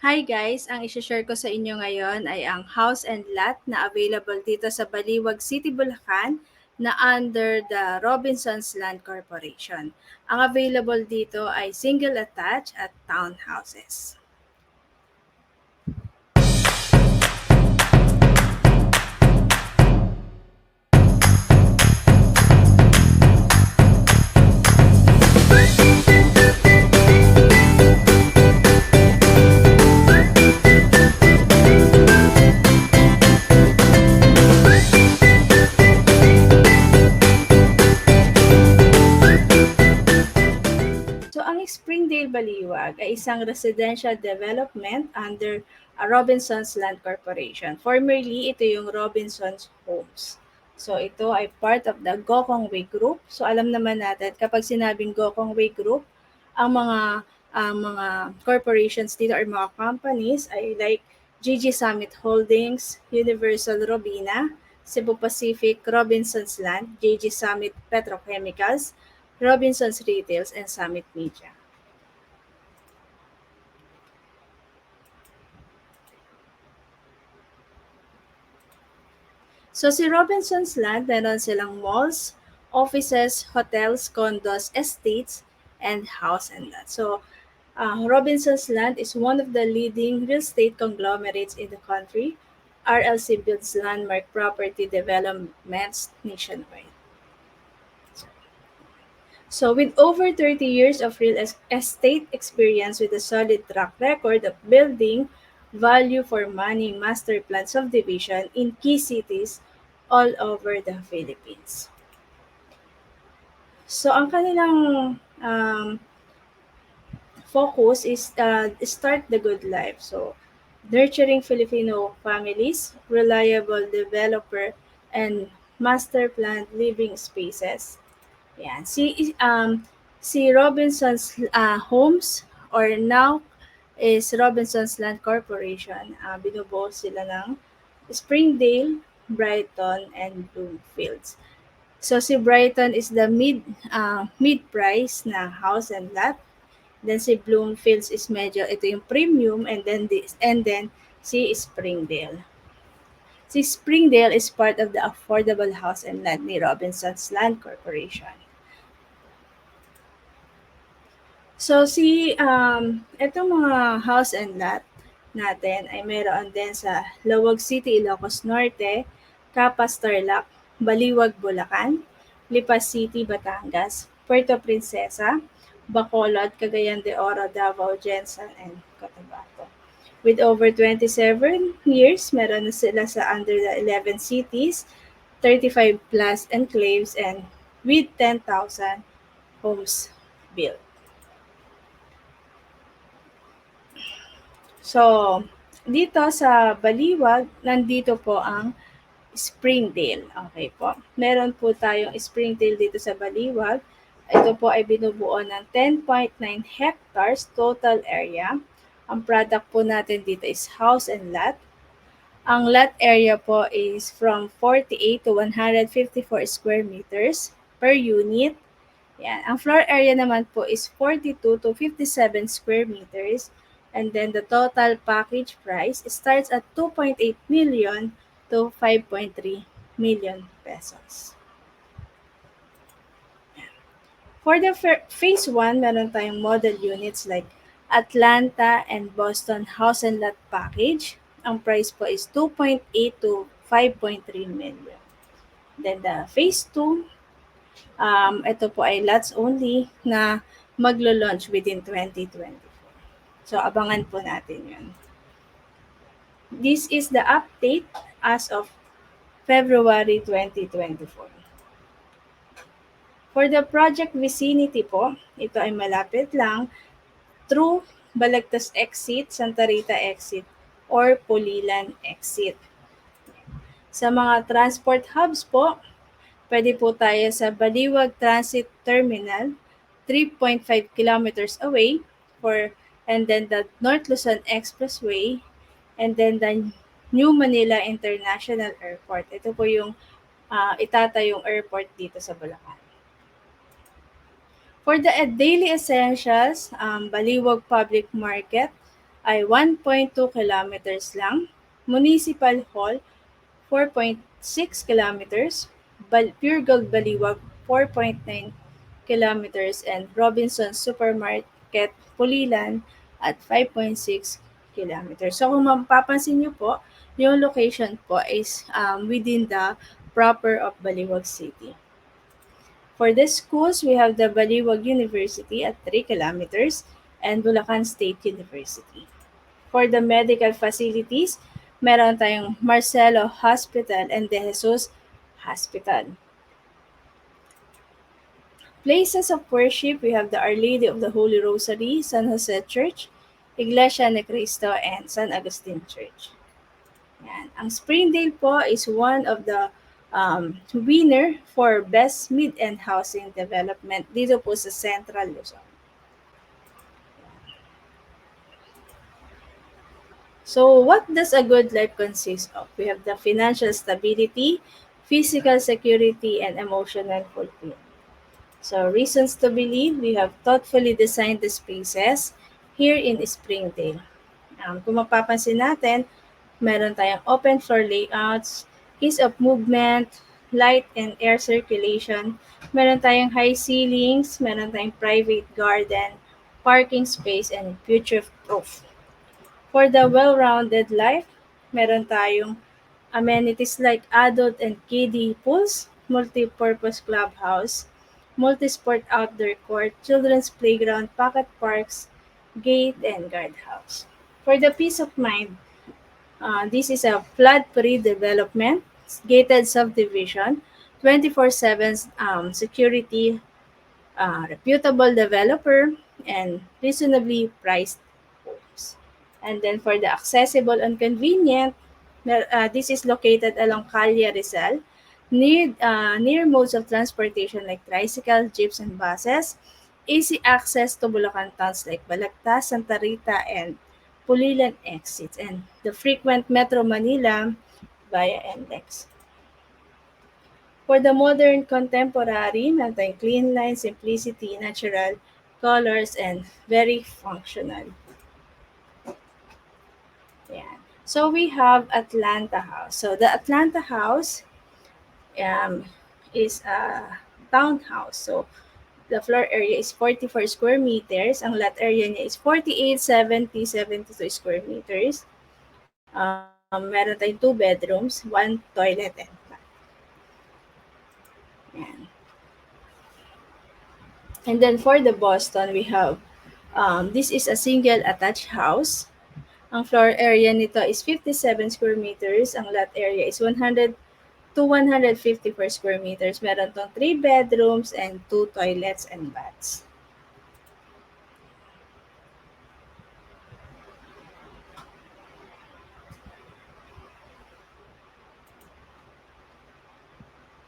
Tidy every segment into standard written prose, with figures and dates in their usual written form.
Hi guys! Ang isi-share ko sa inyo ngayon ay ang house and lot na available dito sa Baliwag City, Bulacan na under the Robinsons Land Corporation. Ang available dito ay single attached at townhouses. So ang Springdale Baliwag ay isang residential development under Robinsons Land Corporation. Formerly, ito yung Robinsons Homes. So ito ay part of the Gokong Way Group. So alam naman natin kapag sinabing Gokong Way Group, ang mga corporations dito or mga companies ay like GG Summit Holdings, Universal Robina, Cebu Pacific, Robinsons Land, JG Summit Petrochemicals, Robinsons Retails, and Summit Media. So si Robinsons Land, meron silang malls, offices, hotels, condos, estates, and house and lot. So Robinsons Land is one of the leading real estate conglomerates in the country. RLC builds landmark property developments nationwide. So, with over 30 years of real estate experience with a solid track record of building value for money master plan subdivision in key cities all over the Philippines. So, ang kanilang um, focus is start the good life. So, nurturing Filipino families, reliable developer, and master planned living spaces. Yan. Si Robinson's Homes or now is Robinson's Land Corporation. Binubuo sila ng Springdale, Brighton, and Bloomfields. So si Brighton is the mid-price na house and lot. Then si Bloomfields is medyo ito yung premium, and then si Springdale. Si Springdale is part of the affordable house and land ni Robinson's Land Corporation. So etong mga house and lot natin ay mayroon din sa Lawag City, Ilocos Norte, Capas, Tarlac, Baliwag, Bulacan, Lipas City, Batangas, Puerto Princesa, Bacolod, Cagayan de Oro, Davao, Jensen, and Cotabato. With over 27 years, meron na sila sa under the 11 cities, 35 plus enclaves, and with 10,000 homes built. So, dito sa Baliwag, nandito po ang Springdale. Okay po. Meron po tayong Springdale dito sa Baliwag. Ito po ay binubuo ng 10.9 hectares total area. Ang product po natin dito is house and lot. Ang lot area po is from 48 to 154 square meters per unit. Yan. Ang floor area naman po is 42 to 57 square meters. And then the total package price starts at 2.8 million to 5.3 million pesos. For the phase 1, meron tayong model units like Atlanta and Boston house and lot package. Ang price po is 2.8 to 5.3 million. Then the phase 2, ito po ay lots only na maglo-launch within 2024. So, abangan po natin yun. This is the update as of February 2024. For the project vicinity po, ito ay malapit lang through Balagtas Exit, Santa Rita Exit, or Pulilan Exit. Sa mga transport hubs po, pwede po tayo sa Baliwag Transit Terminal, 3.5 kilometers away, and then the North Luzon Expressway, and then the New Manila International Airport. Ito po yung itatayong airport dito sa Bulacan. For the daily essentials, Baliwag Public Market, ay 1.2 kilometers lang. Municipal Hall, 4.6 kilometers. Pure Gold Baliwag, 4.9 kilometers. And Robinson Supermarket, Pulilan, at 5.6 kilometers. So kung mapapansin nyo po, yung location po is within the proper of Baliwag City. For the schools, we have the Baliwag University at 3 kilometers and Bulacan State University. For the medical facilities, meron tayong Marcelo Hospital and De Jesus Hospital. Places of worship, we have the Our Lady of the Holy Rosary, San Jose Church, Iglesia ni Cristo, and San Agustin Church. Yan. Ang Springdale po is one of the winner for Best Mid-End Housing Development dito po sa Central Luzon. So, what does a good life consist of? We have the financial stability, physical security, and emotional fulfillment. So, reasons to believe, we have thoughtfully designed the spaces here in Springdale. Kung mapapansin natin, meron tayong open floor layouts, ease of movement, light and air circulation, meron tayong high ceilings, meron tayong private garden, parking space, and future-proof. For the well-rounded life, meron tayong amenities like adult and kiddie pools, multi-purpose clubhouse, multi-sport outdoor court, children's playground, pocket parks, gate, and guardhouse. For the peace of mind, this is a flood-free development, gated subdivision, 24/7 security, reputable developer, and reasonably priced homes. And then for the accessible and convenient, this is located along Calle Rizal, near modes of transportation like tricycle, jeeps, and buses, easy access to Bulacan towns like Balagtas, Santa Rita, and Pulilan exits, and the frequent Metro Manila via NLEX. For the modern contemporary, meron tayong clean lines, simplicity, natural colors, and very functional. Yan. So we have Atlanta House. So the Atlanta House is a townhouse. So the floor area is 44 square meters. Ang lot area niya is 48, 70, 72 square meters. Meron tayong 2 bedrooms, 1 toilet and bath. Yan. And then for the Boston, we have, this is a single attached house. Ang floor area nito is 57 square meters. Ang lot area is 100 to 154 square meters. Meron tong 3 bedrooms and 2 toilets and baths.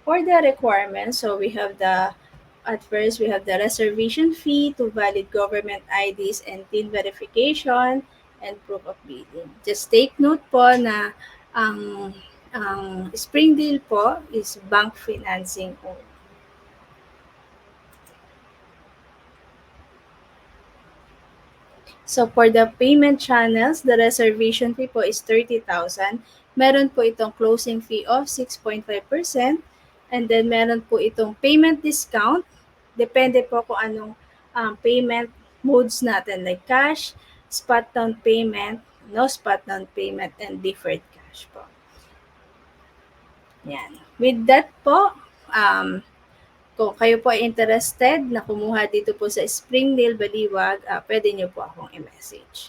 For the requirements, so we have at first, we have the reservation fee to valid government IDs and PIN verification and proof of billing. Just take note po na ang Springdale po is bank financing only. So for the payment channels, the reservation fee po is 30,000. Meron po itong closing fee of 6.5%. And then meron po itong payment discount. Depende po kung anong payment modes natin like cash, spot down payment, no spot down payment, and deferred cash po. Yan. With that po, kung kayo po ay interested na kumuha dito po sa Springdale Baliwag, pwede nyo po akong i-message.